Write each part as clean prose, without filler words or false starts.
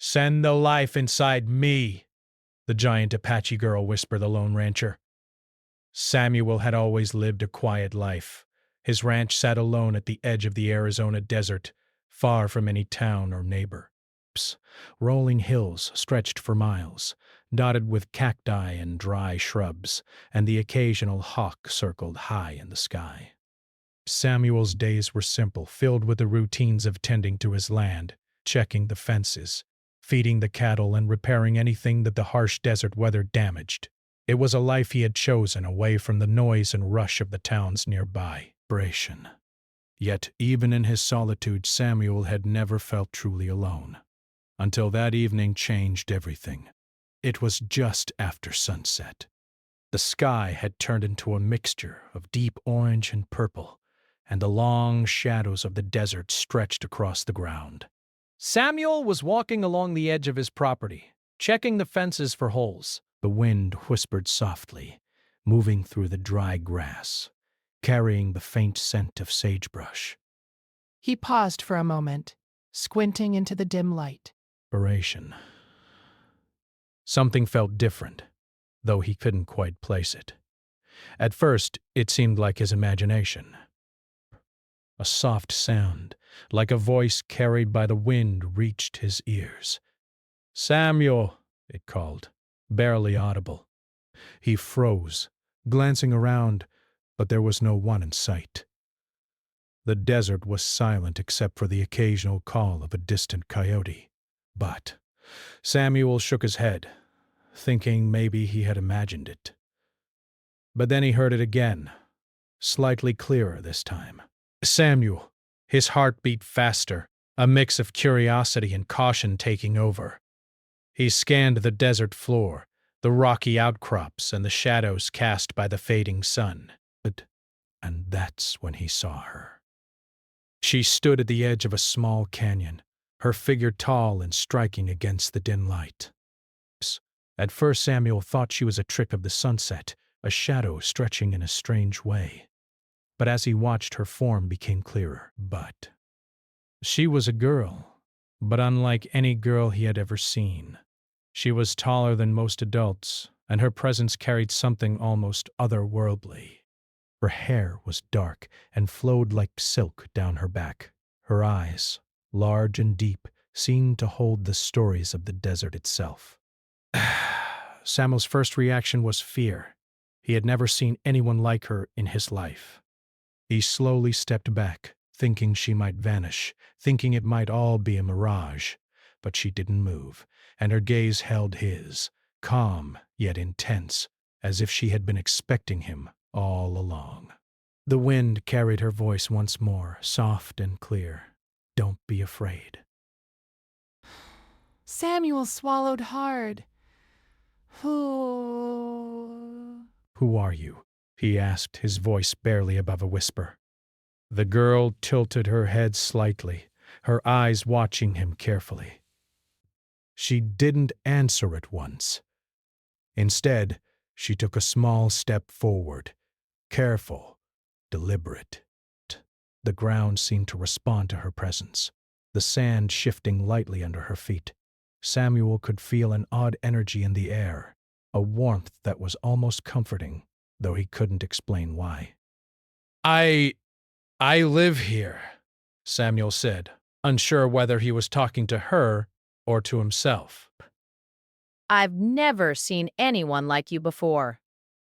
Send the life inside me, the giant Apache girl whispered the lone rancher. Samuel had always lived a quiet life. His ranch sat alone at the edge of the Arizona desert, far from any town or neighbor. Rolling hills stretched for miles, dotted with cacti and dry shrubs, and the occasional hawk circled high in the sky. Samuel's days were simple, filled with the routines of tending to his land, checking the fences, feeding the cattle, and repairing anything that the harsh desert weather damaged. It was a life he had chosen, away from the noise and rush of the towns nearby. Yet, even in his solitude, Samuel had never felt truly alone. Until that evening changed everything. It was just after sunset. The sky had turned into a mixture of deep orange and purple, and the long shadows of the desert stretched across the ground. Samuel was walking along the edge of his property, checking the fences for holes. The wind whispered softly, moving through the dry grass, carrying the faint scent of sagebrush. He paused for a moment, squinting into the dim light. Something felt different, though he couldn't quite place it. At first, it seemed like his imagination. A soft sound, like a voice carried by the wind, reached his ears. "Samuel," it called, barely audible. He froze, glancing around, but there was no one in sight. The desert was silent except for the occasional call of a distant coyote. But Samuel shook his head, thinking maybe he had imagined it. But then he heard it again, slightly clearer this time. Samuel, his heart beat faster, a mix of curiosity and caution taking over. He scanned the desert floor, the rocky outcrops and the shadows cast by the fading sun. And that's when he saw her. She stood at the edge of a small canyon, her figure tall and striking against the dim light. At first Samuel thought she was a trick of the sunset, a shadow stretching in a strange way. But as he watched, her form became clearer. But she was a girl, but unlike any girl he had ever seen. She was taller than most adults, and her presence carried something almost otherworldly. Her hair was dark and flowed like silk down her back. Her eyes, large and deep, seemed to hold the stories of the desert itself. Samuel's first reaction was fear. He had never seen anyone like her in his life. He slowly stepped back, thinking she might vanish, thinking it might all be a mirage. But she didn't move, and her gaze held his, calm yet intense, as if she had been expecting him all along. The wind carried her voice once more, soft and clear. "Don't be afraid." Samuel swallowed hard. Who "Who are you?" he asked, his voice barely above a whisper. The girl tilted her head slightly, her eyes watching him carefully. She didn't answer at once. Instead, she took a small step forward, careful, deliberate. The ground seemed to respond to her presence, the sand shifting lightly under her feet. Samuel could feel an odd energy in the air, a warmth that was almost comforting, though he couldn't explain why. I live here," Samuel said, unsure whether he was talking to her or to himself. "I've never seen anyone like you before."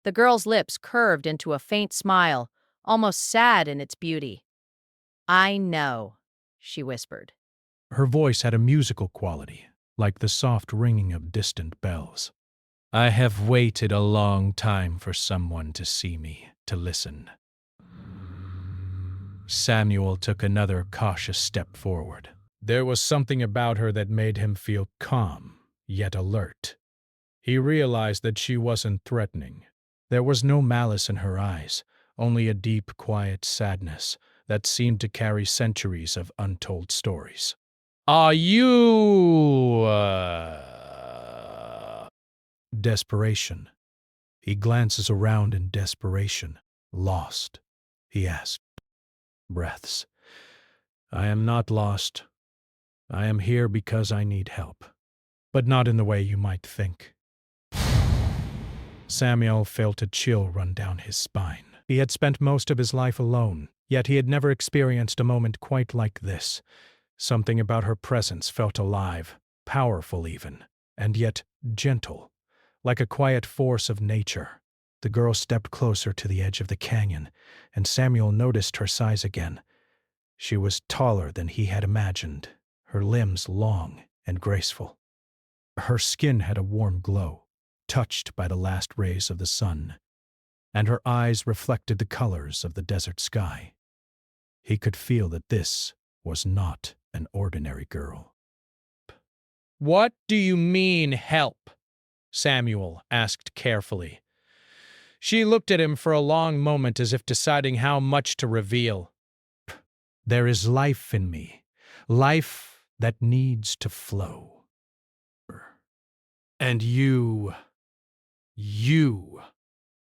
The girl's lips curved into a faint smile, almost sad in its beauty. "I know," she whispered. Her voice had a musical quality, like the soft ringing of distant bells. "I have waited a long time for someone to see me, to listen." Samuel took another cautious step forward. There was something about her that made him feel calm, yet alert. He realized that she wasn't threatening. There was no malice in her eyes, only a deep, quiet sadness that seemed to carry centuries of untold stories. "Are you, Desperation. He glances around in desperation. "Lost?" he asked. Breaths. "I am not lost. I am here because I need help." but not in the way you might think. Samuel felt a chill run down his spine. He had spent most of his life alone, yet he had never experienced a moment quite like this. Something about her presence felt alive, powerful even, and yet gentle, like a quiet force of nature. The girl stepped closer to the edge of the canyon, and Samuel noticed her size again. She was taller than he had imagined, her limbs long and graceful. Her skin had a warm glow, touched by the last rays of the sun, and her eyes reflected the colors of the desert sky. He could feel that this was not an ordinary girl. "What do you mean, help?" Samuel asked carefully. She looked at him for a long moment as if deciding how much to reveal. There is life in me, life that needs to flow. And you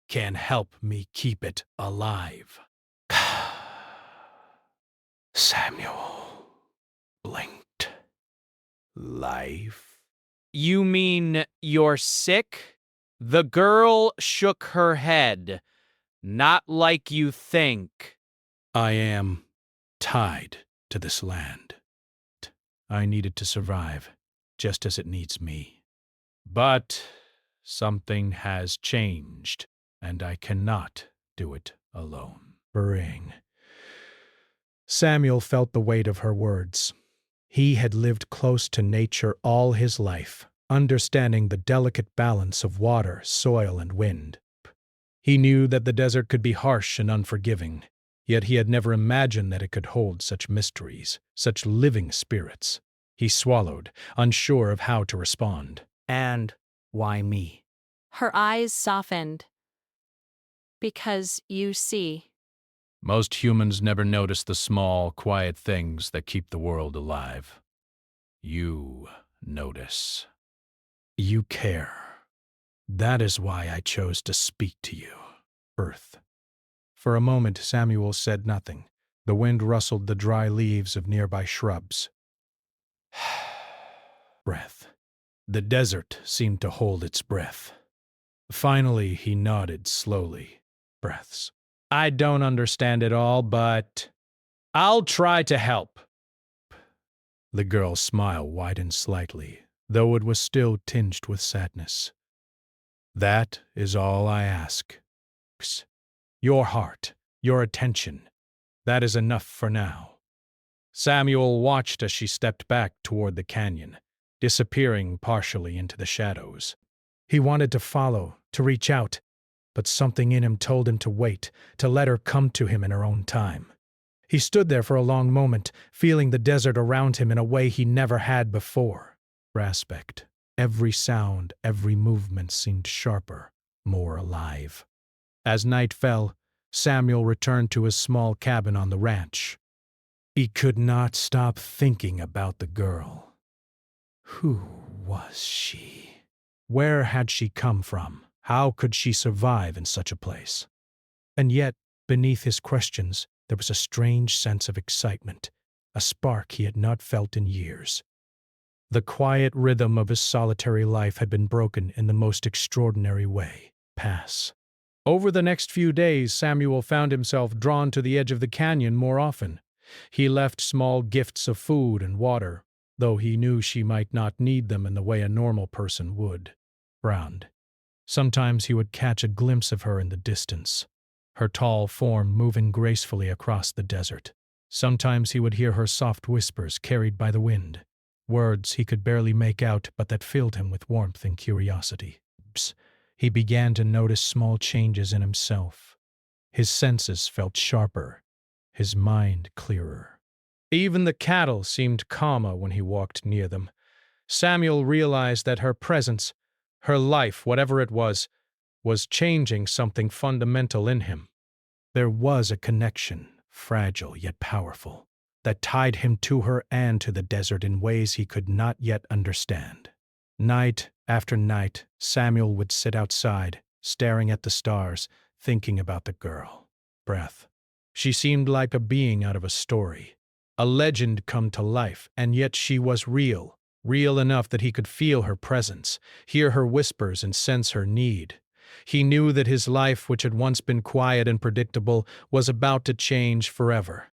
can help me keep it alive. Samuel blinked. Life? "You mean you're sick?" The girl shook her head. "Not like you think." I am tied to this land. I need it to survive, just as it needs me. But something has changed, and I cannot do it alone. Bring. Samuel felt the weight of her words. He had lived close to nature all his life, understanding the delicate balance of water, soil, and wind. He knew that the desert could be harsh and unforgiving, yet he had never imagined that it could hold such mysteries, such living spirits. He swallowed, unsure of how to respond. "And why me?" Her eyes softened. "Because you see." Most humans never notice the small, quiet things that keep the world alive. You notice. You care. That is why I chose to speak to you, Earth. For a moment, Samuel said nothing. The wind rustled the dry leaves of nearby shrubs. Breath. The desert seemed to hold its breath. Finally, he nodded slowly. Breaths. "I don't understand it all, but I'll try to help." The girl's smile widened slightly, though it was still tinged with sadness. That is all I ask. Your heart, your attention. That is enough for now. Samuel watched as she stepped back toward the canyon, disappearing partially into the shadows. He wanted to follow, to reach out, but something in him told him to wait, to let her come to him in her own time. He stood there for a long moment, feeling the desert around him in a way he never had before. Aspect. Every sound, every movement seemed sharper, more alive. As night fell, Samuel returned to his small cabin on the ranch. He could not stop thinking about the girl. Who was she? Where had she come from? How could she survive in such a place? And yet, beneath his questions, there was a strange sense of excitement, a spark he had not felt in years. The quiet rhythm of his solitary life had been broken in the most extraordinary way. Pass. Over the next few days, Samuel found himself drawn to the edge of the canyon more often. He left small gifts of food and water, though he knew she might not need them in the way a normal person would. Frowned. Sometimes he would catch a glimpse of her in the distance, her tall form moving gracefully across the desert. Sometimes he would hear her soft whispers carried by the wind, words he could barely make out but that filled him with warmth and curiosity. He began to notice small changes in himself. His senses felt sharper, his mind clearer. Even the cattle seemed calmer when he walked near them. Samuel realized that her presence, her life, whatever it was changing something fundamental in him. There was a connection, fragile yet powerful, that tied him to her and to the desert in ways he could not yet understand. Night after night, Samuel would sit outside, staring at the stars, thinking about the girl. Breath. She seemed like a being out of a story, a legend come to life, and yet she was real, real enough that he could feel her presence, hear her whispers, and sense her need. He knew that his life, which had once been quiet and predictable, was about to change forever.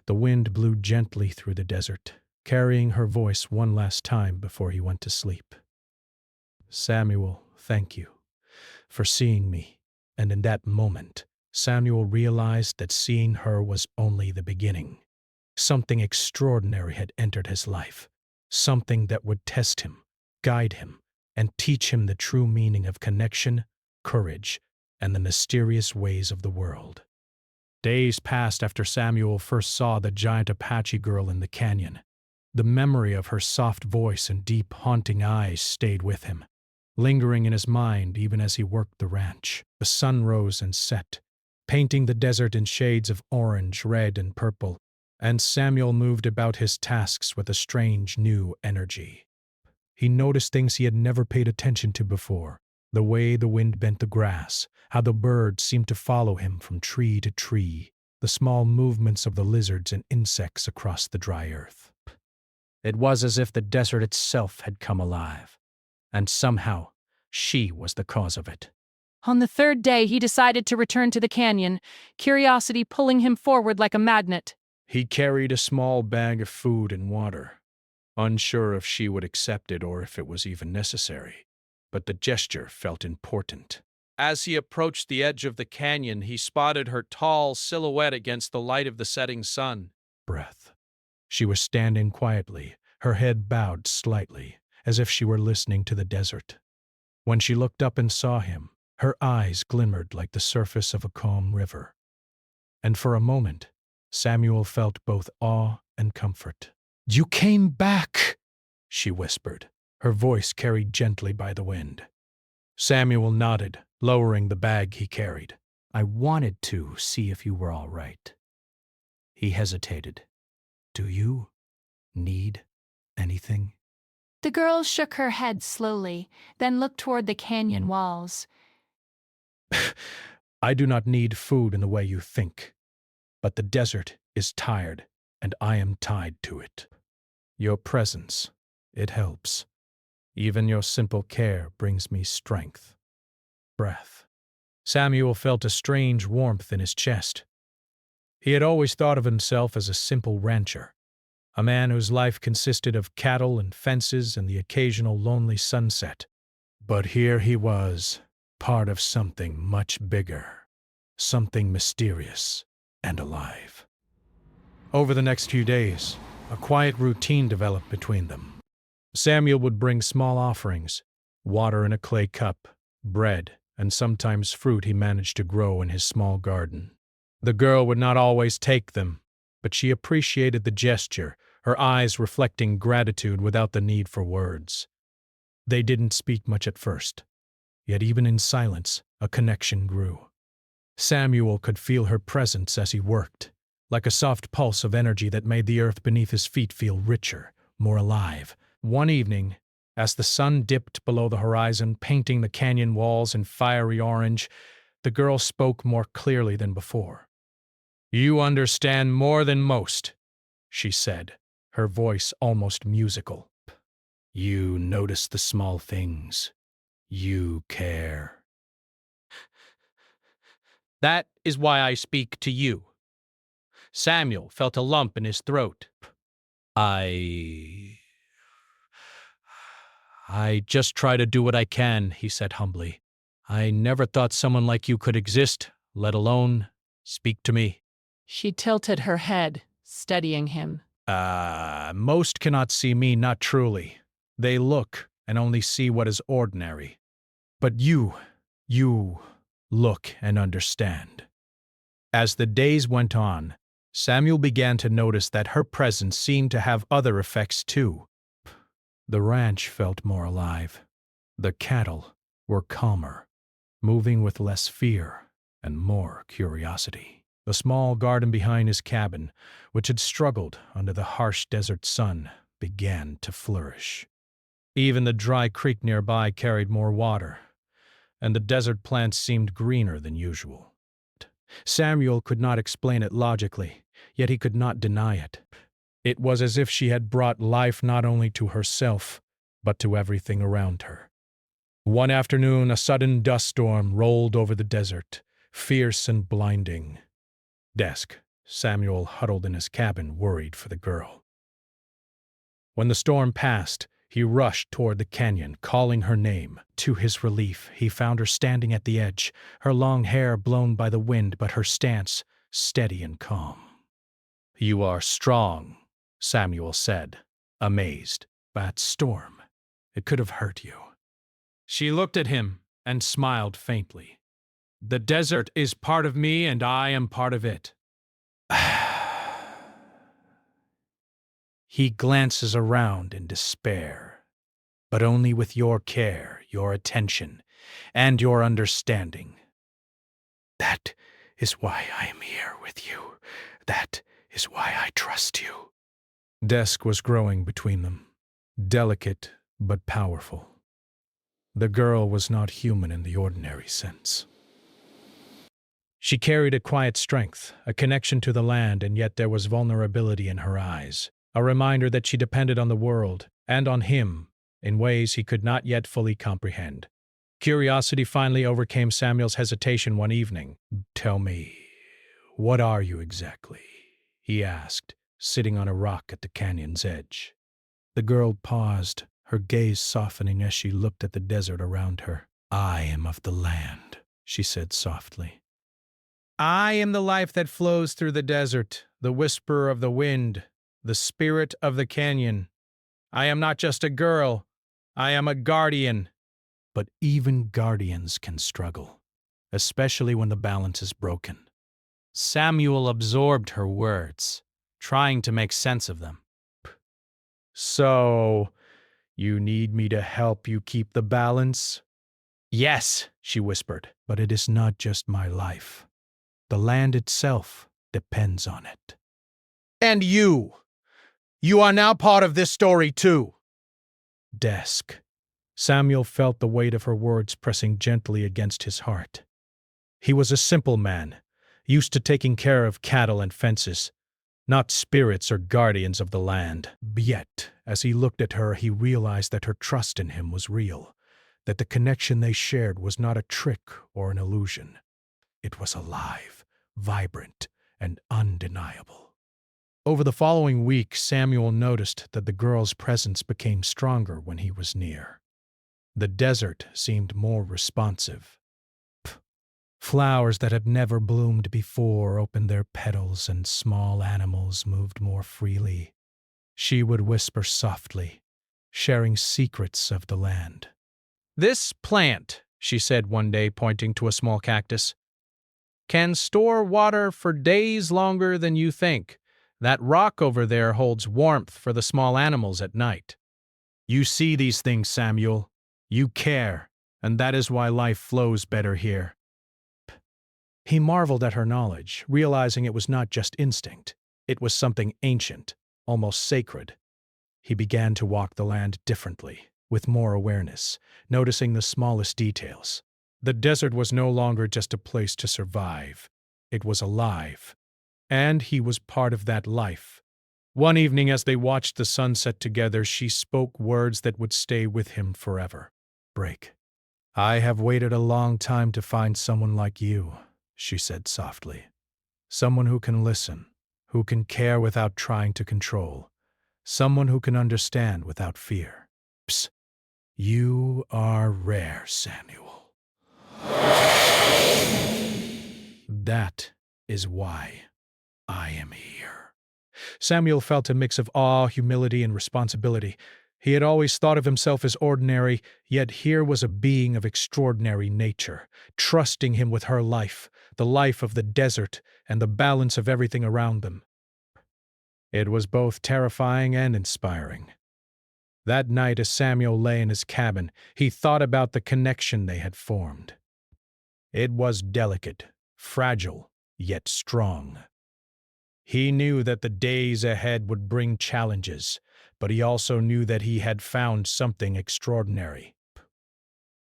The wind blew gently through the desert, carrying her voice one last time before he went to sleep. "Samuel, thank you for seeing me." And in that moment, Samuel realized that seeing her was only the beginning. Something extraordinary had entered his life, something that would test him, guide him, and teach him the true meaning of connection, courage, and the mysterious ways of the world. Days passed after Samuel first saw the giant Apache girl in the canyon. The memory of her soft voice and deep, haunting eyes stayed with him, lingering in his mind even as he worked the ranch. The sun rose and set, painting the desert in shades of orange, red, and purple, and Samuel moved about his tasks with a strange new energy. He noticed things he had never paid attention to before: the way the wind bent the grass, how the birds seemed to follow him from tree to tree, the small movements of the lizards and insects across the dry earth. It was as if the desert itself had come alive, and somehow she was the cause of it. On the third day, he decided to return to the canyon, curiosity pulling him forward like a magnet. He carried a small bag of food and water, unsure if she would accept it or if it was even necessary, but the gesture felt important. As he approached the edge of the canyon, he spotted her tall silhouette against the light of the setting sun. Breath. She was standing quietly, her head bowed slightly, as if she were listening to the desert. When she looked up and saw him, her eyes glimmered like the surface of a calm river. And for a moment, Samuel felt both awe and comfort. "You came back," she whispered, her voice carried gently by the wind. Samuel nodded, lowering the bag he carried. "I wanted to see if you were all right." He hesitated. "Do you need anything?" The girl shook her head slowly, then looked toward the canyon walls. "I do not need food in the way you think, but the desert is tired, and I am tied to it. Your presence, it helps. Even your simple care brings me strength." Breath. Samuel felt a strange warmth in his chest. He had always thought of himself as a simple rancher, a man whose life consisted of cattle and fences and the occasional lonely sunset. But here he was, part of something much bigger, something mysterious and alive. Over the next few days, a quiet routine developed between them. Samuel would bring small offerings, water in a clay cup, bread, and sometimes fruit he managed to grow in his small garden. The girl would not always take them, but she appreciated the gesture, her eyes reflecting gratitude without the need for words. They didn't speak much at first, yet even in silence, a connection grew. Samuel could feel her presence as he worked, like a soft pulse of energy that made the earth beneath his feet feel richer, more alive. One evening, as the sun dipped below the horizon, painting the canyon walls in fiery orange, the girl spoke more clearly than before. "You understand more than most," she said, her voice almost musical. "You notice the small things. You care. That is why I speak to you." Samuel felt a lump in his throat. I just try to do what I can," he said humbly. "I never thought someone like you could exist, let alone speak to me." She tilted her head, studying him. Most cannot see me, not truly. They look and only see what is ordinary. But you look and understand." As the days went on, Samuel began to notice that her presence seemed to have other effects too. The ranch felt more alive. The cattle were calmer, moving with less fear and more curiosity. The small garden behind his cabin, which had struggled under the harsh desert sun, began to flourish. Even the dry creek nearby carried more water, and the desert plants seemed greener than usual. Samuel could not explain it logically, yet he could not deny it. It was as if she had brought life not only to herself, but to everything around her. One afternoon, a sudden dust storm rolled over the desert, fierce and blinding. Desk. Samuel huddled in his cabin, worried for the girl. When the storm passed, he rushed toward the canyon, calling her name. To his relief, he found her standing at the edge, her long hair blown by the wind, but her stance steady and calm. "You are strong," Samuel said, amazed. "That storm, it could have hurt you." She looked at him and smiled faintly. "The desert is part of me, and I am part of it." He glances around in despair. "But only with your care, your attention, and your understanding. That is why I am here with you. That is why I trust you." Desk was growing between them, delicate but powerful. The girl was not human in the ordinary sense. She carried a quiet strength, a connection to the land, and yet there was vulnerability in her eyes, a reminder that she depended on the world and on him in ways he could not yet fully comprehend. Curiosity finally overcame Samuel's hesitation one evening. "Tell me, what are you exactly?" he asked, sitting on a rock at the canyon's edge. The girl paused, her gaze softening as she looked at the desert around her. "I am of the land," she said softly. "I am the life that flows through the desert, the whisper of the wind, the spirit of the canyon. I am not just a girl, I am a guardian." But even guardians can struggle, especially when the balance is broken. Samuel absorbed her words, trying to make sense of them. "So, you need me to help you keep the balance?" "Yes," she whispered, "but it is not just my life. The land itself depends on it." "And you! You are now part of this story, too." Desk. Samuel felt the weight of her words pressing gently against his heart. He was a simple man, used to taking care of cattle and fences, not spirits or guardians of the land. Yet, as he looked at her, he realized that her trust in him was real, that the connection they shared was not a trick or an illusion. It was alive, vibrant, and undeniable. Over the following week, Samuel noticed that the girl's presence became stronger when he was near. The desert seemed more responsive. Flowers that had never bloomed before opened their petals, and small animals moved more freely. She would whisper softly, sharing secrets of the land. "This plant," she said one day, pointing to a small cactus, "can store water for days longer than you think. That rock over there holds warmth for the small animals at night. You see these things, Samuel. You care, and that is why life flows better here." He marveled at her knowledge, realizing it was not just instinct. It was something ancient, almost sacred. He began to walk the land differently, with more awareness, noticing the smallest details. The desert was no longer just a place to survive. It was alive, and he was part of that life. One evening, as they watched the sunset together, she spoke words that would stay with him forever. "Break. I have waited a long time to find someone like you," she said softly. "Someone who can listen, who can care without trying to control, someone who can understand without fear. Psst. You are rare, Samuel. That is why I am here." Samuel felt a mix of awe, humility, and responsibility. He had always thought of himself as ordinary, yet here was a being of extraordinary nature, trusting him with her life, the life of the desert, and the balance of everything around them. It was both terrifying and inspiring. That night, as Samuel lay in his cabin, he thought about the connection they had formed. It was delicate, fragile, yet strong. He knew that the days ahead would bring challenges, but he also knew that he had found something extraordinary.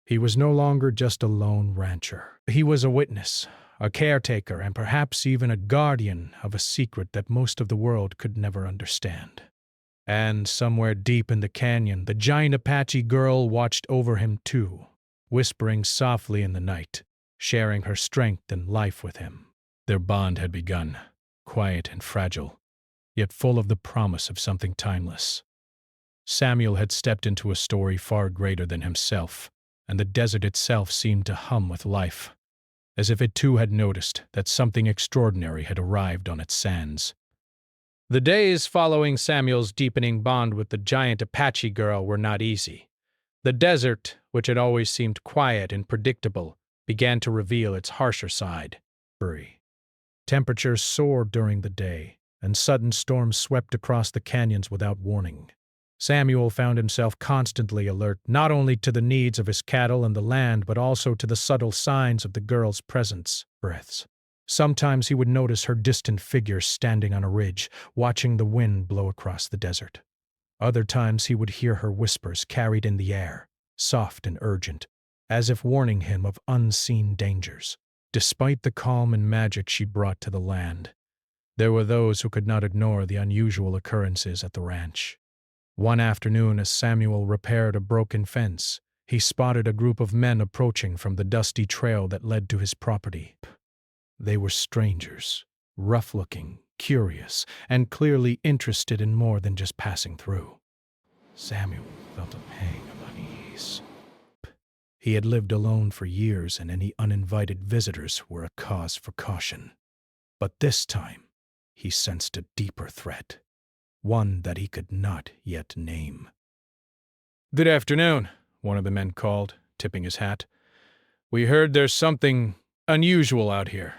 He was no longer just a lone rancher. He was a witness, a caretaker, and perhaps even a guardian of a secret that most of the world could never understand. And somewhere deep in the canyon, the giant Apache girl watched over him too, whispering softly in the night, sharing her strength and life with him. Their bond had begun, quiet and fragile, yet full of the promise of something timeless. Samuel had stepped into a story far greater than himself, and the desert itself seemed to hum with life, as if it too had noticed that something extraordinary had arrived on its sands. The days following Samuel's deepening bond with the giant Apache girl were not easy. The desert, which had always seemed quiet and predictable, began to reveal its harsher side. Temperatures soared during the day, and sudden storms swept across the canyons without warning. Samuel found himself constantly alert not only to the needs of his cattle and the land, but also to the subtle signs of the girl's presence. Sometimes he would notice her distant figure standing on a ridge, watching the wind blow across the desert. Other times he would hear her whispers carried in the air, soft and urgent, as if warning him of unseen dangers. Despite the calm and magic she brought to the land, there were those who could not ignore the unusual occurrences at the ranch. One afternoon, as Samuel repaired a broken fence, he spotted a group of men approaching from the dusty trail that led to his property. They were strangers, rough-looking, curious, and clearly interested in more than just passing through. Samuel felt a pang of unease. He had lived alone for years, and any uninvited visitors were a cause for caution. But this time, he sensed a deeper threat, one that he could not yet name. "Good afternoon," one of the men called, tipping his hat. "We heard there's something unusual out here."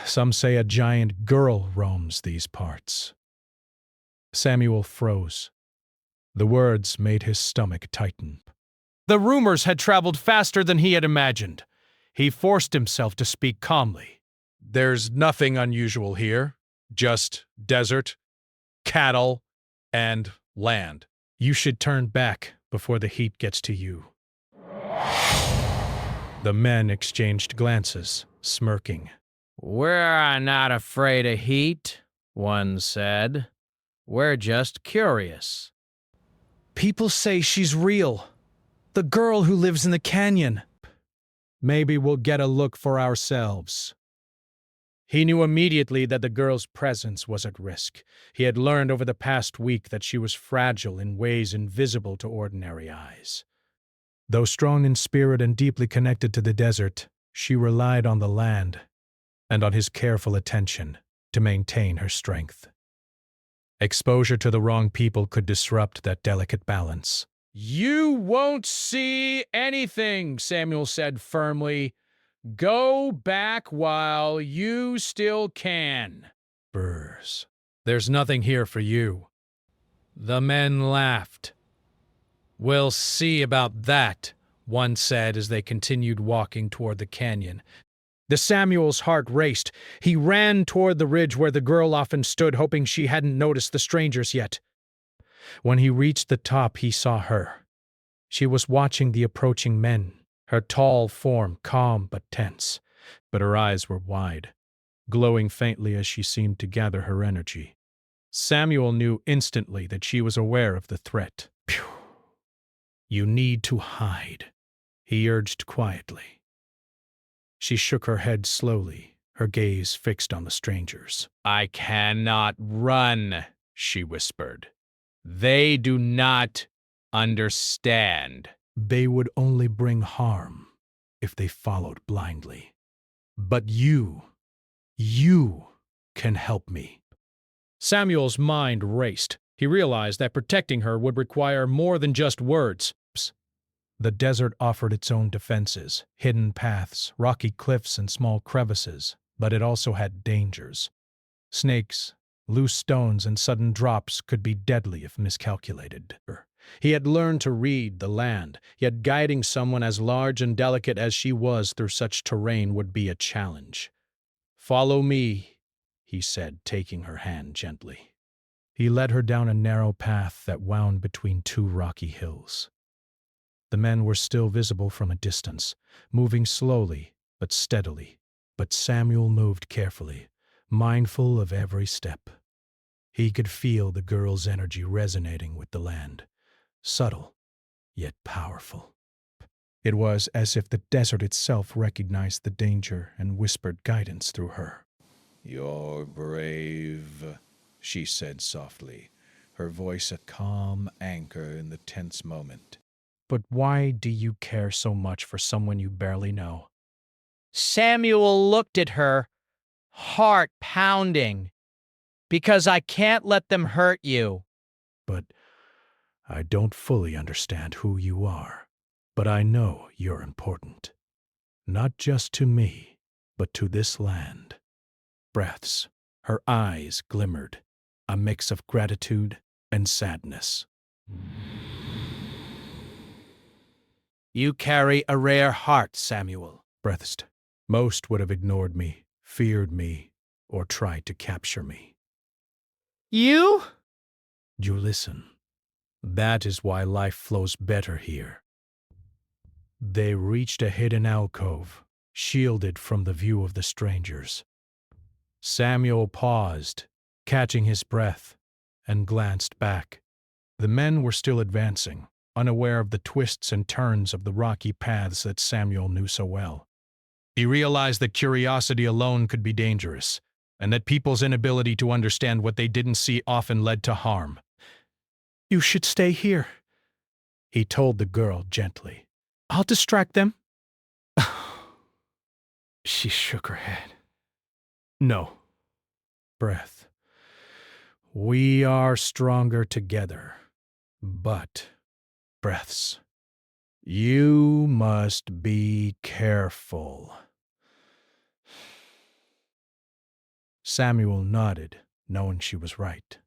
Some say a giant girl roams these parts. Samuel froze. The words made his stomach tighten. The rumors had traveled faster than he had imagined. He forced himself to speak calmly. "There's nothing unusual here, just desert, cattle, and land." You should turn back before the heat gets to you. The men exchanged glances, smirking. "We're not afraid of heat," one said. "We're just curious." People say she's real. The girl who lives in the canyon. Maybe we'll get a look for ourselves. He knew immediately that the girl's presence was at risk. He had learned over the past week that she was fragile in ways invisible to ordinary eyes. Though strong in spirit and deeply connected to the desert, she relied on the land and on his careful attention to maintain her strength. Exposure to the wrong people could disrupt that delicate balance. "You won't see anything," Samuel said firmly. "Go back while you still can." Burrs. "There's nothing here for you." The men laughed. "We'll see about that," one said as they continued walking toward the canyon. The Samuel's heart raced. He ran toward the ridge where the girl often stood, hoping she hadn't noticed the strangers yet. When he reached the top, he saw her. She was watching the approaching men, her tall form calm but tense, but her eyes were wide, glowing faintly as she seemed to gather her energy. Samuel knew instantly that she was aware of the threat. "Phew. You need to hide," he urged quietly. She shook her head slowly, her gaze fixed on the strangers. "I cannot run," she whispered. "They do not understand." They would only bring harm if they followed blindly. But you can help me. Samuel's mind raced. He realized that protecting her would require more than just words. The desert offered its own defenses, hidden paths, rocky cliffs, and small crevices, but it also had dangers. Snakes, loose stones, and sudden drops could be deadly if miscalculated. He had learned to read the land, yet guiding someone as large and delicate as she was through such terrain would be a challenge. "Follow me," he said, taking her hand gently. He led her down a narrow path that wound between two rocky hills. The men were still visible from a distance, moving slowly but steadily, But Samuel moved carefully, mindful of every step. He could feel the girl's energy resonating with the land, subtle, yet powerful. It was as if the desert itself recognized the danger and whispered guidance through her. "You're brave," she said softly, her voice a calm anchor in the tense moment. "But why do you care so much for someone you barely know?" Samuel looked at her, heart pounding. "Because I can't let them hurt you." "But I don't fully understand who you are. But I know you're important. Not just to me, but to this land." Breaths. Her eyes glimmered, a mix of gratitude and sadness. "You carry a rare heart, Samuel." Breathed. Most would have ignored me, feared me, or tried to capture me. You? You listen. That is why life flows better here. They reached a hidden alcove, shielded from the view of the strangers. Samuel paused, catching his breath, and glanced back. The men were still advancing, unaware of the twists and turns of the rocky paths that Samuel knew so well. He realized that curiosity alone could be dangerous, and that people's inability to understand what they didn't see often led to harm. "You should stay here," he told the girl gently. "I'll distract them." She shook her head. "No." Breath. "We are stronger together. But," breaths, "you must be careful." Samuel nodded, knowing she was right.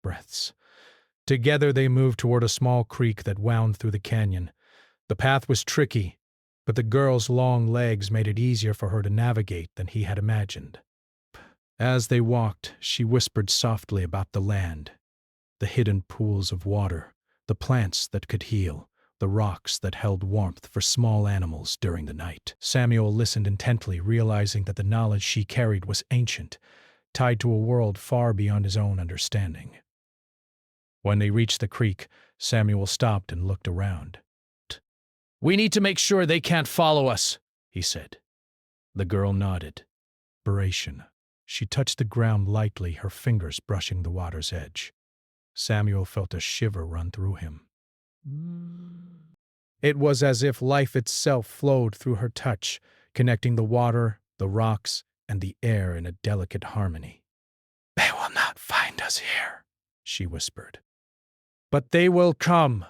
Breaths. Together they moved toward a small creek that wound through the canyon. The path was tricky, but the girl's long legs made it easier for her to navigate than he had imagined. As they walked, she whispered softly about the land, the hidden pools of water, the plants that could heal, the rocks that held warmth for small animals during the night. Samuel listened intently, realizing that the knowledge she carried was ancient, tied to a world far beyond his own understanding. When they reached the creek, Samuel stopped and looked around. "We need to make sure they can't follow us," he said. The girl nodded. Inspiration. She touched the ground lightly, her fingers brushing the water's edge. Samuel felt a shiver run through him. It was as if life itself flowed through her touch, connecting the water, the rocks, and the air in a delicate harmony. "They will not find us here," she whispered. "But they will come.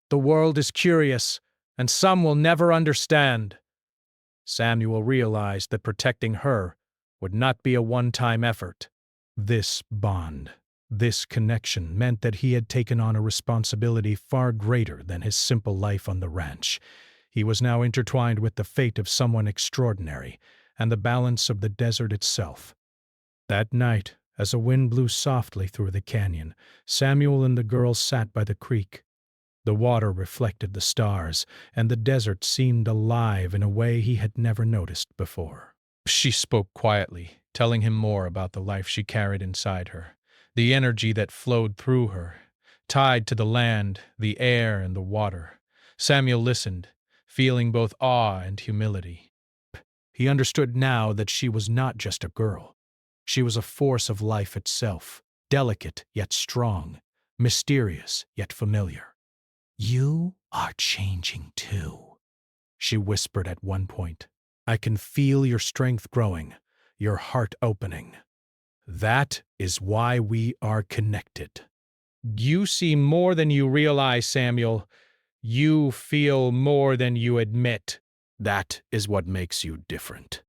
The world is curious, and some will never understand." Samuel realized that protecting her would not be a one-time effort. This bond, this connection meant that he had taken on a responsibility far greater than his simple life on the ranch. He was now intertwined with the fate of someone extraordinary and the balance of the desert itself. That night, as a wind blew softly through the canyon, Samuel and the girl sat by the creek. The water reflected the stars, and the desert seemed alive in a way he had never noticed before. She spoke quietly, telling him more about the life she carried inside her, the energy that flowed through her, tied to the land, the air, and the water. Samuel listened, feeling both awe and humility. He understood now that she was not just a girl. She was a force of life itself, delicate yet strong, mysterious yet familiar. "You are changing too," she whispered at one point. "I can feel your strength growing, your heart opening. That is why we are connected." "You see more than you realize, Samuel. You feel more than you admit. That is what makes you different."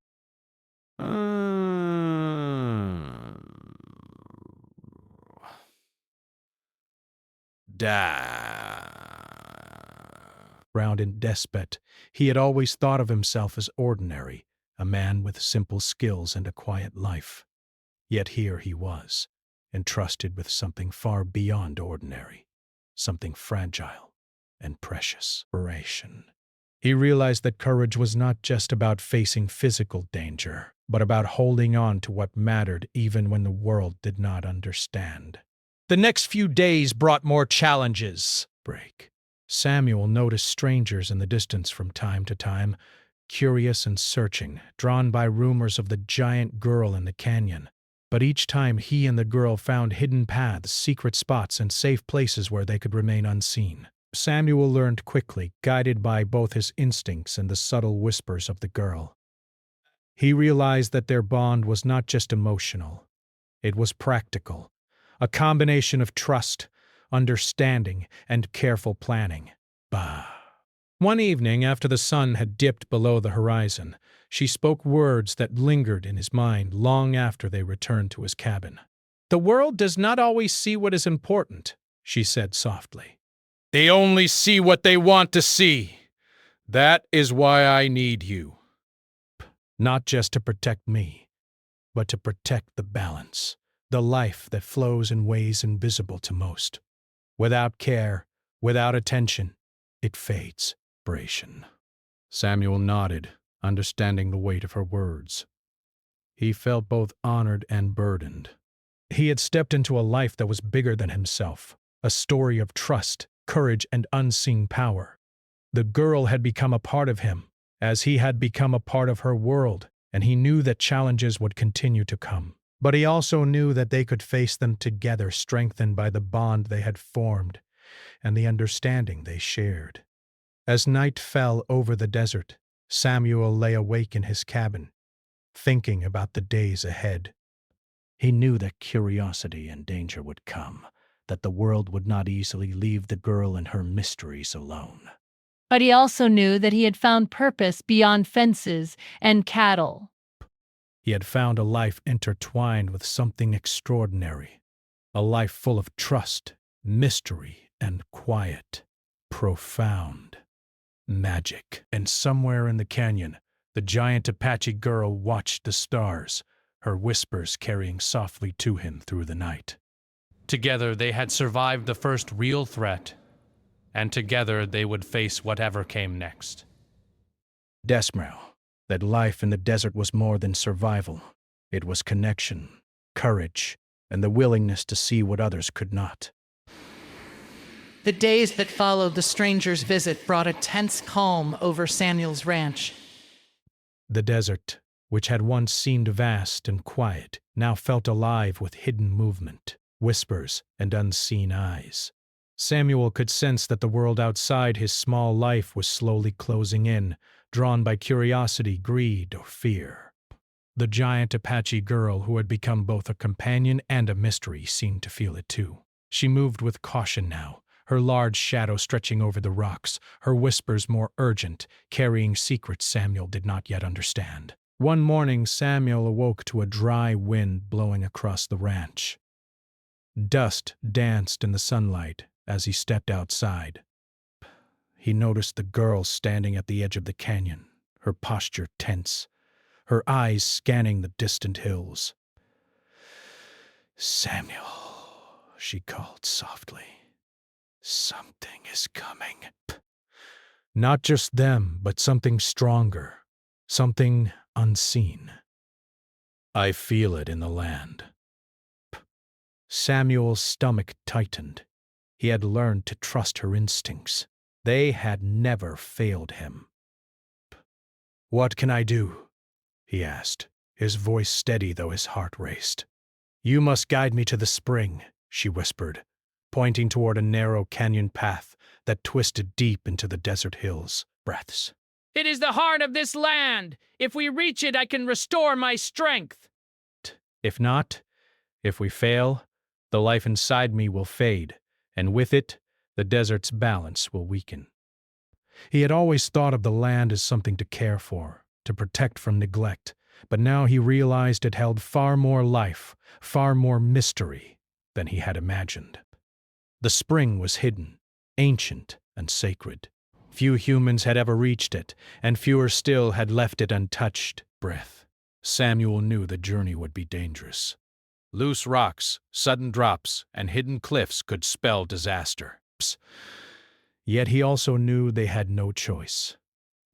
Round and despot, he had always thought of himself as ordinary, a man with simple skills and a quiet life. Yet here he was, entrusted with something far beyond ordinary, something fragile and precious. Inspiration. He realized that courage was not just about facing physical danger, but about holding on to what mattered even when the world did not understand. The next few days brought more challenges. Samuel noticed strangers in the distance from time to time, curious and searching, drawn by rumors of the giant girl in the canyon. But each time he and the girl found hidden paths, secret spots, and safe places where they could remain unseen. Samuel learned quickly, guided by both his instincts and the subtle whispers of the girl. He realized that their bond was not just emotional. It was practical, a combination of trust, understanding, and careful planning. One evening, after the sun had dipped below the horizon, she spoke words that lingered in his mind long after they returned to his cabin. "The world does not always see what is important," she said softly. They only see what they want to see. That is why I need you. Not just to protect me, but to protect the balance, the life that flows in ways invisible to most. Without care, without attention, it fades. Samuel nodded, understanding the weight of her words. He felt both honored and burdened. He had stepped into a life that was bigger than himself, a story of trust, courage, and unseen power. The girl had become a part of him, as he had become a part of her world, and he knew that challenges would continue to come. But he also knew that they could face them together, strengthened by the bond they had formed and the understanding they shared. As night fell over the desert, Samuel lay awake in his cabin, thinking about the days ahead. He knew that curiosity and danger would come, that the world would not easily leave the girl and her mysteries alone. But he also knew that he had found purpose beyond fences and cattle. He had found a life intertwined with something extraordinary, a life full of trust, mystery, and quiet, profound magic. And somewhere in the canyon, the giant Apache girl watched the stars, her whispers carrying softly to him through the night. Together they had survived the first real threat, and together they would face whatever came next. Desmro, that life in the desert was more than survival. It was connection, courage, and the willingness to see what others could not. The days that followed the stranger's visit brought a tense calm over Samuel's ranch. The desert, which had once seemed vast and quiet, now felt alive with hidden movement, whispers, and unseen eyes. Samuel could sense that the world outside his small life was slowly closing in, drawn by curiosity, greed, or fear. The giant Apache girl, who had become both a companion and a mystery, seemed to feel it too. She moved with caution now, her large shadow stretching over the rocks, her whispers more urgent, carrying secrets Samuel did not yet understand. One morning, Samuel awoke to a dry wind blowing across the ranch. Dust danced in the sunlight as he stepped outside. He noticed the girl standing at the edge of the canyon, her posture tense, her eyes scanning the distant hills. "Samuel," she called softly. "Something is coming." Not just them, but something stronger, something unseen. "I feel it in the land." Samuel's stomach tightened. He had learned to trust her instincts. They had never failed him. "What can I do?" he asked, his voice steady though his heart raced. "You must guide me to the spring," she whispered, pointing toward a narrow canyon path that twisted deep into the desert hills. Breaths. "It is the heart of this land. If we reach it, I can restore my strength." "If not, if we fail, the life inside me will fade, and with it, the desert's balance will weaken." He had always thought of the land as something to care for, to protect from neglect, but now he realized it held far more life, far more mystery than he had imagined. The spring was hidden, ancient, and sacred. Few humans had ever reached it, and fewer still had left it untouched. Samuel knew the journey would be dangerous. Loose rocks, sudden drops, and hidden cliffs could spell disaster. Yet he also knew they had no choice.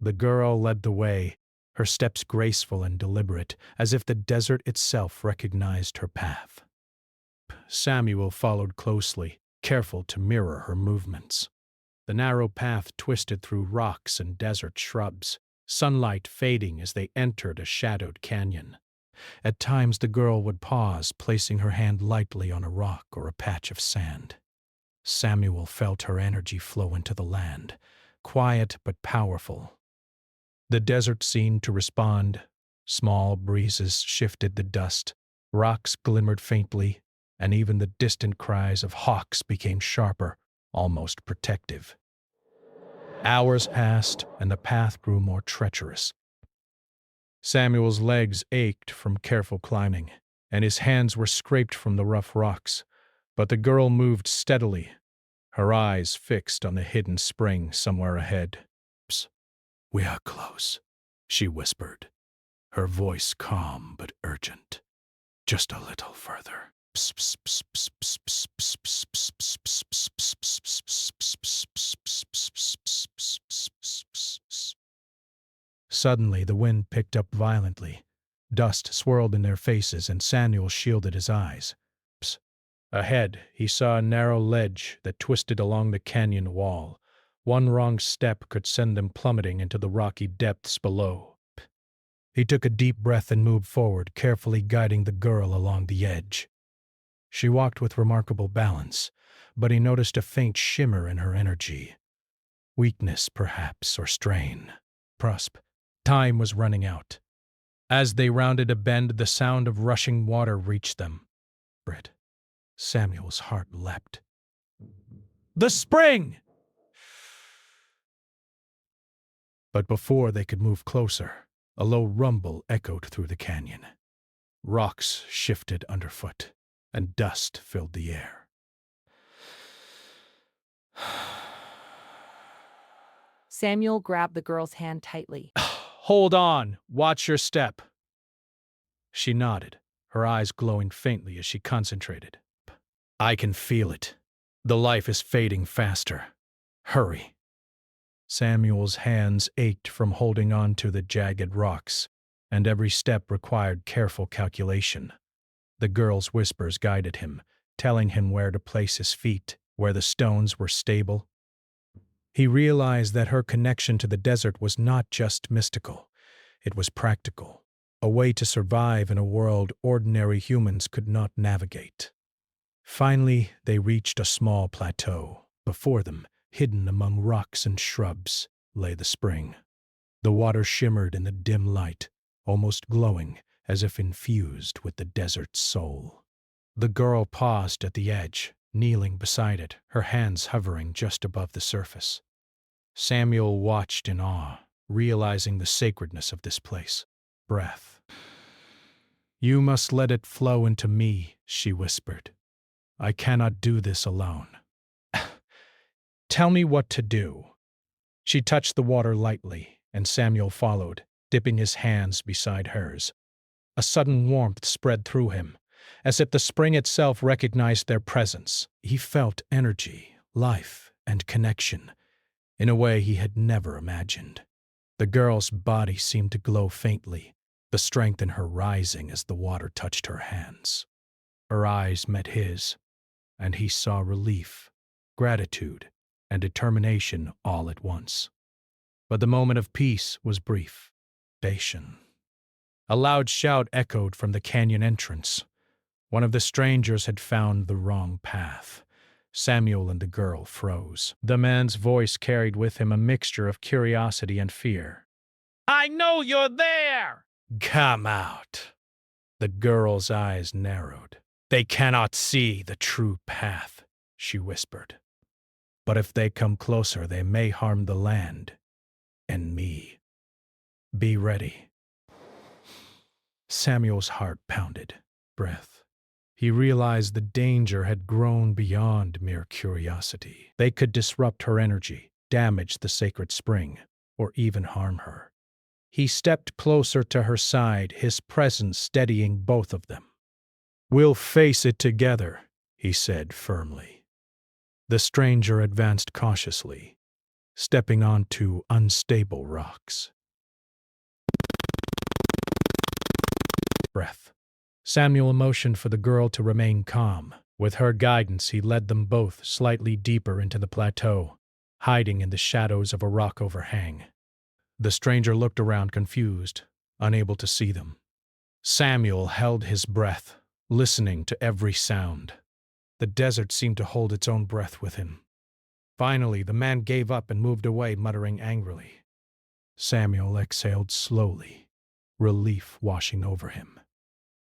The girl led the way, her steps graceful and deliberate, as if the desert itself recognized her path. Samuel followed closely, careful to mirror her movements. The narrow path twisted through rocks and desert shrubs, sunlight fading as they entered a shadowed canyon. At times the girl would pause, placing her hand lightly on a rock or a patch of sand. Samuel felt her energy flow into the land, quiet but powerful. The desert seemed to respond. Small breezes shifted the dust, rocks glimmered faintly, and even the distant cries of hawks became sharper, almost protective. Hours passed, and the path grew more treacherous. Samuel's legs ached from careful climbing, and his hands were scraped from the rough rocks, but the girl moved steadily, her eyes fixed on the hidden spring somewhere ahead. "We are close," she whispered, her voice calm but urgent. "Just a little further." Suddenly, the wind picked up violently. Dust swirled in their faces, and Samuel shielded his eyes. Ahead, he saw a narrow ledge that twisted along the canyon wall. One wrong step could send them plummeting into the rocky depths below. He took a deep breath and moved forward, carefully guiding the girl along the edge. She walked with remarkable balance, but he noticed a faint shimmer in her energy. Weakness, perhaps, or strain. Time was running out. As they rounded a bend, the sound of rushing water reached them. Samuel's heart leapt. "The spring!" But before they could move closer, a low rumble echoed through the canyon. Rocks shifted underfoot, and dust filled the air. Samuel grabbed the girl's hand tightly. "Hold on. Watch your step." She nodded, her eyes glowing faintly as she concentrated. "I can feel it. The life is fading faster. Hurry." Samuel's hands ached from holding on to the jagged rocks, and every step required careful calculation. The girl's whispers guided him, telling him where to place his feet, where the stones were stable. He realized that her connection to the desert was not just mystical, it was practical, a way to survive in a world ordinary humans could not navigate. Finally, they reached a small plateau. Before them, hidden among rocks and shrubs, lay the spring. The water shimmered in the dim light, almost glowing, as if infused with the desert's soul. The girl paused at the edge, kneeling beside it, her hands hovering just above the surface. Samuel watched in awe, realizing the sacredness of this place. Breath. "You must let it flow into me," she whispered. "I cannot do this alone." "Tell me what to do." She touched the water lightly, and Samuel followed, dipping his hands beside hers. A sudden warmth spread through him, as if the spring itself recognized their presence. He felt energy, life, and connection, in a way he had never imagined. The girl's body seemed to glow faintly, the strength in her rising as the water touched her hands. Her eyes met his, and he saw relief, gratitude, and determination all at once. But the moment of peace was brief. Patient. A loud shout echoed from the canyon entrance. One of the strangers had found the wrong path. Samuel and the girl froze. The man's voice carried with him a mixture of curiosity and fear. "I know you're there!" "Come out." The girl's eyes narrowed. "They cannot see the true path," she whispered. "But if they come closer, they may harm the land and me. Be ready." Samuel's heart pounded. Breath. He realized the danger had grown beyond mere curiosity. They could disrupt her energy, damage the sacred spring, or even harm her. He stepped closer to her side, his presence steadying both of them. "We'll face it together," he said firmly. The stranger advanced cautiously. stepping onto unstable rocks. Breath. Samuel motioned for the girl to remain calm. With her guidance, he led them both slightly deeper into the plateau, hiding in the shadows of a rock overhang. The stranger looked around confused, unable to see them. Samuel held his breath, listening to every sound. The desert seemed to hold its own breath with him. Finally, the man gave up and moved away, muttering angrily. Samuel exhaled slowly, relief washing over him.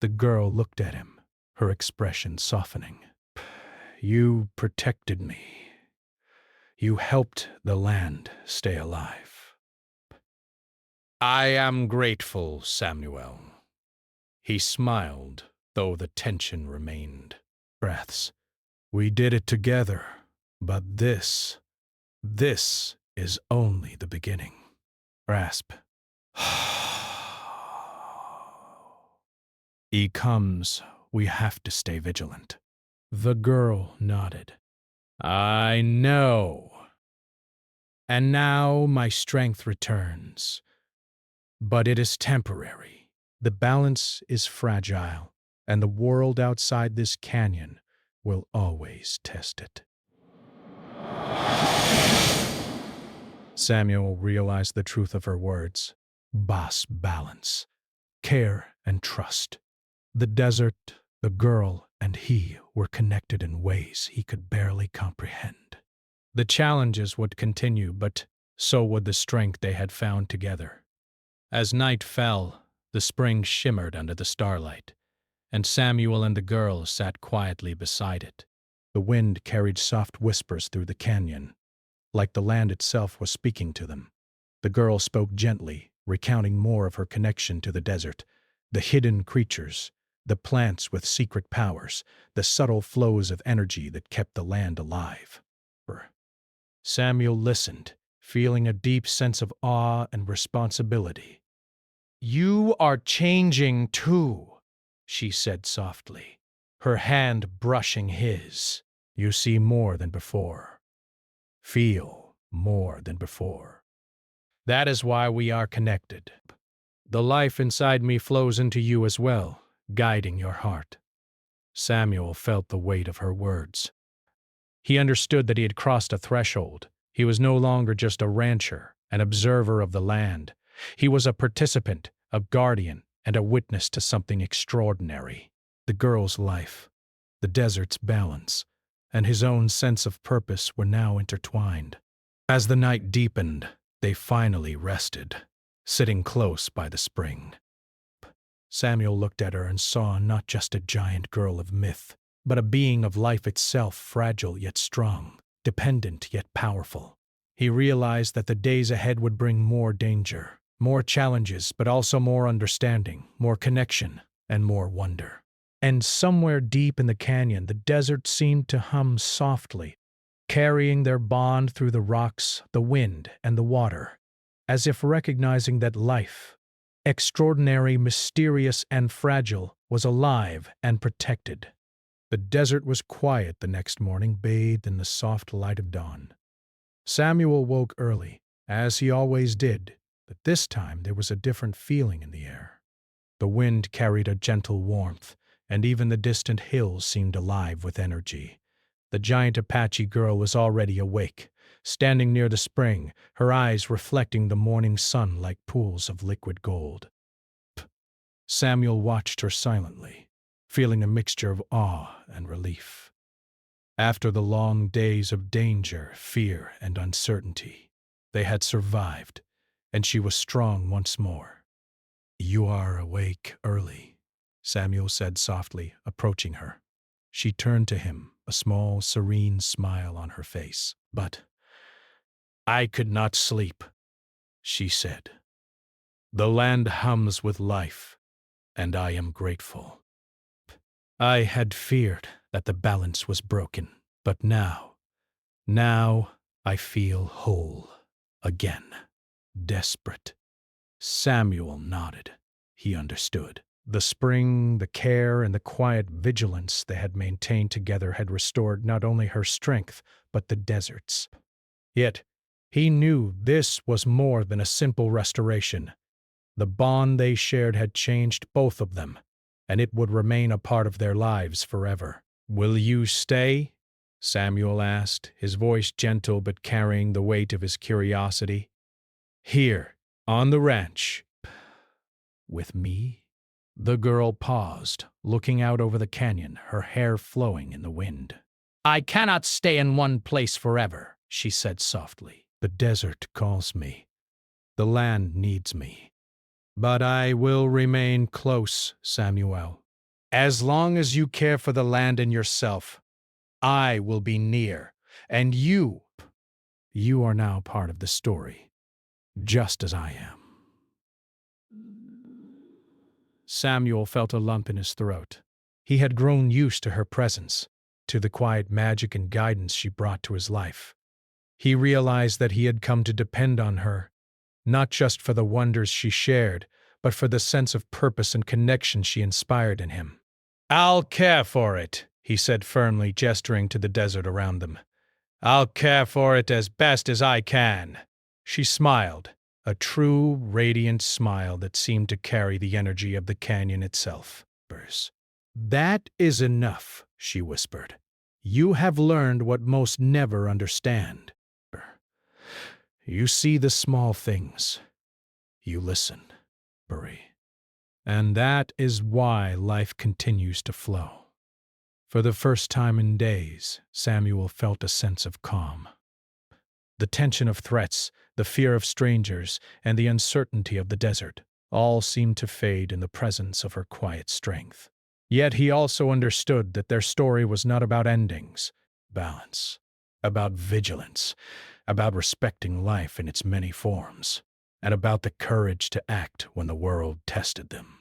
The girl looked at him, her expression softening. You protected me. You helped the land stay alive. I am grateful, Samuel. He smiled, though the tension remained. Breaths. We did it together, but this is only the beginning. Grasp. He comes. We have to stay vigilant. The girl nodded. I know. And now my strength returns. But it is temporary. The balance is fragile, and the world outside this canyon will always test it. Samuel realized the truth of her words. Boss balance, care and trust. The desert, the girl, and he were connected in ways he could barely comprehend. The challenges would continue, but so would the strength they had found together. As night fell, the spring shimmered under the starlight, and Samuel and the girl sat quietly beside it. The wind carried soft whispers through the canyon, like the land itself was speaking to them. The girl spoke gently, recounting more of her connection to the desert, the hidden creatures, the plants with secret powers, the subtle flows of energy that kept the land alive. Samuel listened, feeling a deep sense of awe and responsibility. You are changing too, she said softly, her hand brushing his. You see more than before. Feel more than before. That is why we are connected. The life inside me flows into you as well, guiding your heart. Samuel felt the weight of her words. He understood that he had crossed a threshold. He was no longer just a rancher, an observer of the land. He was a participant, a guardian, and a witness to something extraordinary. The girl's life, the desert's balance, and his own sense of purpose were now intertwined. As the night deepened, they finally rested, sitting close by the spring. Samuel looked at her and saw not just a giant girl of myth, but a being of life itself, fragile yet strong, dependent yet powerful. He realized that the days ahead would bring more danger, more challenges, but also more understanding, more connection, and more wonder. And somewhere deep in the canyon, the desert seemed to hum softly, carrying their bond through the rocks, the wind, and the water, as if recognizing that life, extraordinary, mysterious, and fragile, was alive and protected. The desert was quiet the next morning, bathed in the soft light of dawn. Samuel woke early, as he always did, but this time there was a different feeling in the air. The wind carried a gentle warmth, and even the distant hills seemed alive with energy. The giant Apache girl was already awake, standing near the spring, her eyes reflecting the morning sun like pools of liquid gold. Samuel watched her silently, feeling a mixture of awe and relief. After the long days of danger, fear, and uncertainty, they had survived, and she was strong once more. You are awake early, Samuel said softly, approaching her. She turned to him, a small, serene smile on her face. But I could not sleep, she said. The land hums with life, and I am grateful. I had feared that the balance was broken, but now I feel whole again, desperate. Samuel nodded. He understood. The spring, the care, and the quiet vigilance they had maintained together had restored not only her strength, but the desert's. Yet, He knew this was more than a simple restoration. The bond they shared had changed both of them, and it would remain a part of their lives forever. "Will you stay?" Samuel asked, his voice gentle but carrying the weight of his curiosity. "Here, on the ranch, with me?" The girl paused, looking out over the canyon, her hair flowing in the wind. "I cannot stay in one place forever," she said softly. "The desert calls me. The land needs me. But I will remain close, Samuel. As long as you care for the land and yourself, I will be near. And you are now part of the story, just as I am." Samuel felt a lump in his throat. He had grown used to her presence, to the quiet magic and guidance she brought to his life. He realized that he had come to depend on her, not just for the wonders she shared, but for the sense of purpose and connection she inspired in him. "I'll care for it," he said firmly, gesturing to the desert around them. "I'll care for it as best as I can." She smiled, a true, radiant smile that seemed to carry the energy of the canyon itself. "That is enough," she whispered. "You have learned what most never understand. You see the small things. You listen, Buri. And that is why life continues to flow." For the first time in days, Samuel felt a sense of calm. The tension of threats, the fear of strangers, and the uncertainty of the desert all seemed to fade in the presence of her quiet strength. Yet he also understood that their story was not about endings, balance, about vigilance, about respecting life in its many forms, and about the courage to act when the world tested them.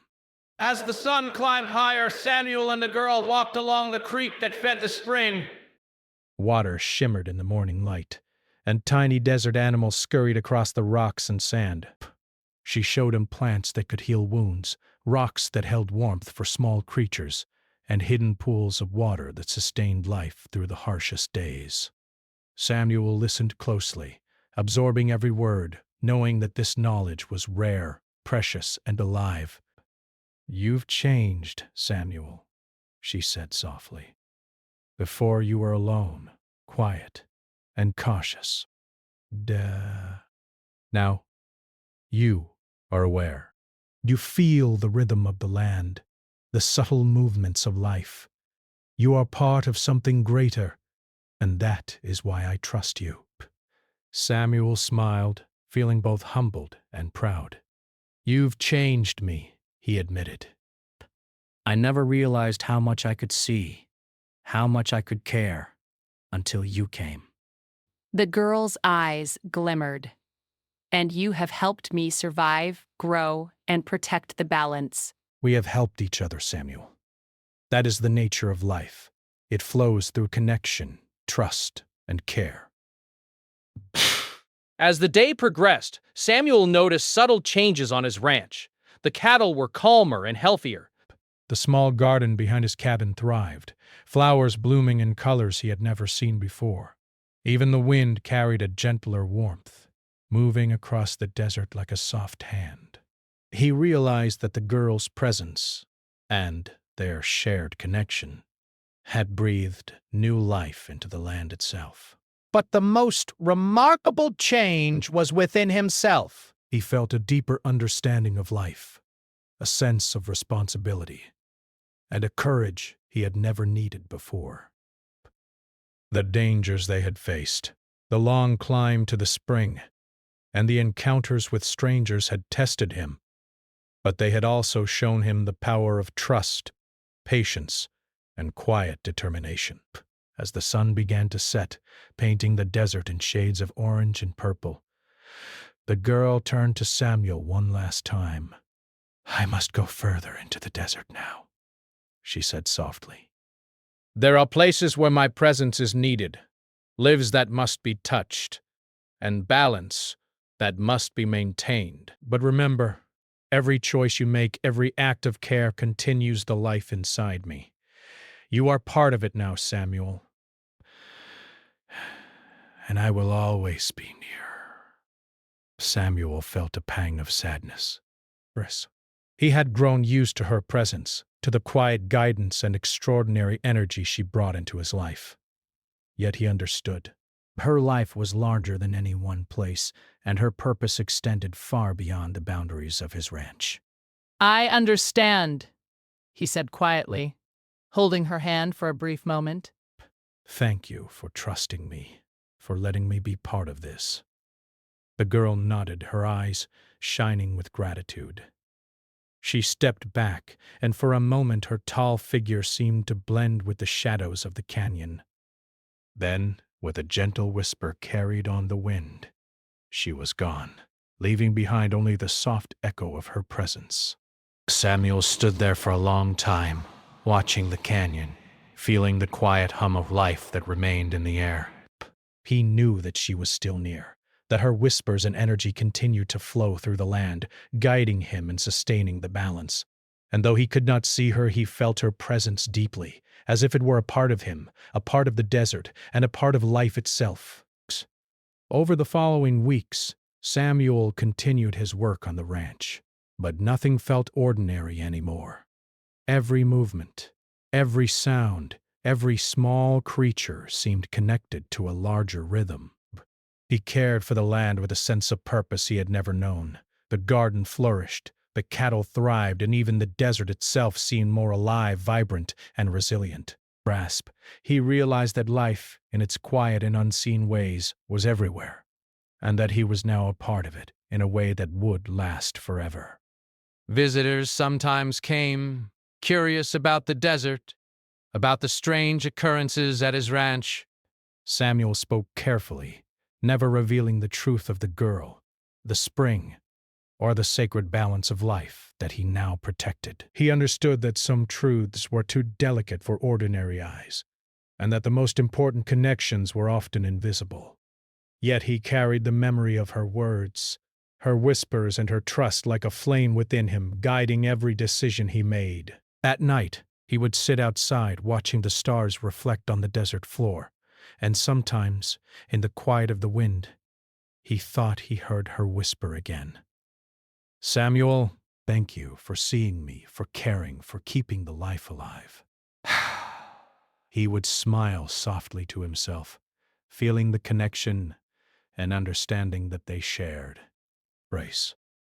As the sun climbed higher, Samuel and the girl walked along the creek that fed the spring. Water shimmered in the morning light, and tiny desert animals scurried across the rocks and sand. She showed him plants that could heal wounds, rocks that held warmth for small creatures, and hidden pools of water that sustained life through the harshest days. Samuel listened closely, absorbing every word, knowing that this knowledge was rare, precious, and alive. "You've changed, Samuel," she said softly. "Before you were alone, quiet, and cautious. Now, you are aware. You feel the rhythm of the land, the subtle movements of life. You are part of something greater, and that is why I trust you." Samuel smiled, feeling both humbled and proud. "You've changed me," he admitted. "I never realized how much I could see, how much I could care, until you came." The girl's eyes glimmered. "And you have helped me survive, grow, and protect the balance." We have helped each other, Samuel. That is the nature of life. It flows through connection, trust, and care. As the day progressed, Samuel noticed subtle changes on his ranch. The cattle were calmer and healthier. The small garden behind his cabin thrived, flowers blooming in colors he had never seen before. Even the wind carried a gentler warmth, moving across the desert like a soft hand. He realized that the girl's presence, and their shared connection, had breathed new life into the land itself. But the most remarkable change was within himself. He felt a deeper understanding of life, a sense of responsibility, and a courage he had never needed before. The dangers they had faced, the long climb to the spring, and the encounters with strangers had tested him, but they had also shown him the power of trust, patience, and quiet determination. As the sun began to set, painting the desert in shades of orange and purple, the girl turned to Samuel one last time. "I must go further into the desert now," she said softly. "There are places where my presence is needed, lives that must be touched, and balance that must be maintained. But remember, every choice you make, every act of care continues the life inside me. You are part of it now, Samuel. And I will always be near." Samuel felt a pang of sadness. He had grown used to her presence, to the quiet guidance and extraordinary energy she brought into his life. Yet he understood. Her life was larger than any one place, and her purpose extended far beyond the boundaries of his ranch. I understand, he said quietly, holding her hand for a brief moment. Thank you for trusting me, for letting me be part of this. The girl nodded, her eyes shining with gratitude. She stepped back, and for a moment her tall figure seemed to blend with the shadows of the canyon. Then, with a gentle whisper carried on the wind, she was gone, leaving behind only the soft echo of her presence. Samuel stood there for a long time, watching the canyon, feeling the quiet hum of life that remained in the air. He knew that she was still near, that her whispers and energy continued to flow through the land, guiding him and sustaining the balance. And though he could not see her, he felt her presence deeply, as if it were a part of him, a part of the desert, and a part of life itself. Over the following weeks, Samuel continued his work on the ranch, but nothing felt ordinary anymore. Every movement, every sound, every small creature seemed connected to a larger rhythm. He cared for the land with a sense of purpose he had never known. The garden flourished, the cattle thrived, and even the desert itself seemed more alive, vibrant, and resilient. He realized that life, in its quiet and unseen ways, was everywhere, and that he was now a part of it in a way that would last forever. Visitors sometimes came, curious about the desert, about the strange occurrences at his ranch. Samuel spoke carefully, never revealing the truth of the girl, the spring, or the sacred balance of life that he now protected. He understood that some truths were too delicate for ordinary eyes, and that the most important connections were often invisible. Yet he carried the memory of her words, her whispers, and her trust like a flame within him, guiding every decision he made. At night, he would sit outside watching the stars reflect on the desert floor, and sometimes, in the quiet of the wind, he thought he heard her whisper again. Samuel, thank you for seeing me, for caring, for keeping the life alive. He would smile softly to himself, feeling the connection and understanding that they shared.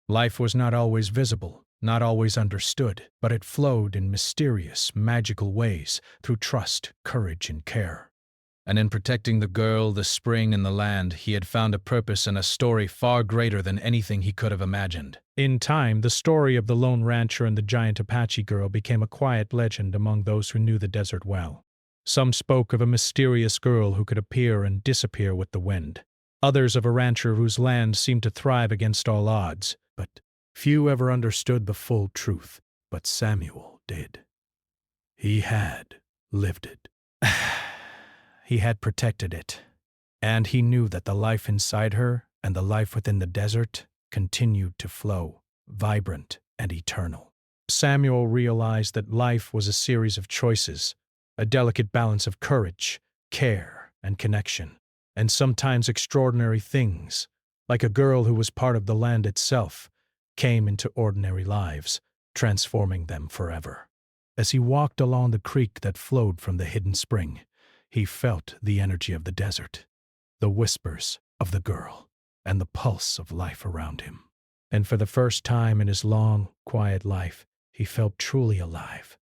Life was not always visible, not always understood, but it flowed in mysterious, magical ways through trust, courage, and care. And in protecting the girl, the spring, and the land, he had found a purpose and a story far greater than anything he could have imagined. In time, the story of the lone rancher and the giant Apache girl became a quiet legend among those who knew the desert well. Some spoke of a mysterious girl who could appear and disappear with the wind. Others of a rancher whose land seemed to thrive against all odds. But few ever understood the full truth. But Samuel did. He had lived it. He had protected it, and he knew that the life inside her and the life within the desert continued to flow, vibrant and eternal. Samuel realized that life was a series of choices, a delicate balance of courage, care, and connection, and sometimes extraordinary things, like a girl who was part of the land itself, came into ordinary lives, transforming them forever. As he walked along the creek that flowed from the hidden spring, he felt the energy of the desert, the whispers of the girl, and the pulse of life around him. And for the first time in his long, quiet life, he felt truly alive,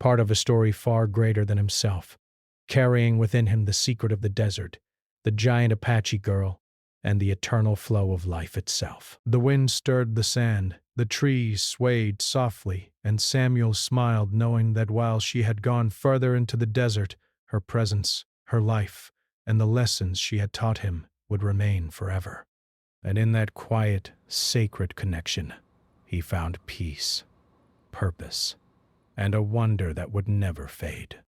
part of a story far greater than himself, carrying within him the secret of the desert, the giant Apache girl, and the eternal flow of life itself. The wind stirred the sand, the trees swayed softly, and Samuel smiled, knowing that while she had gone further into the desert, her presence, her life, and the lessons she had taught him would remain forever. And in that quiet, sacred connection, he found peace, purpose, and a wonder that would never fade.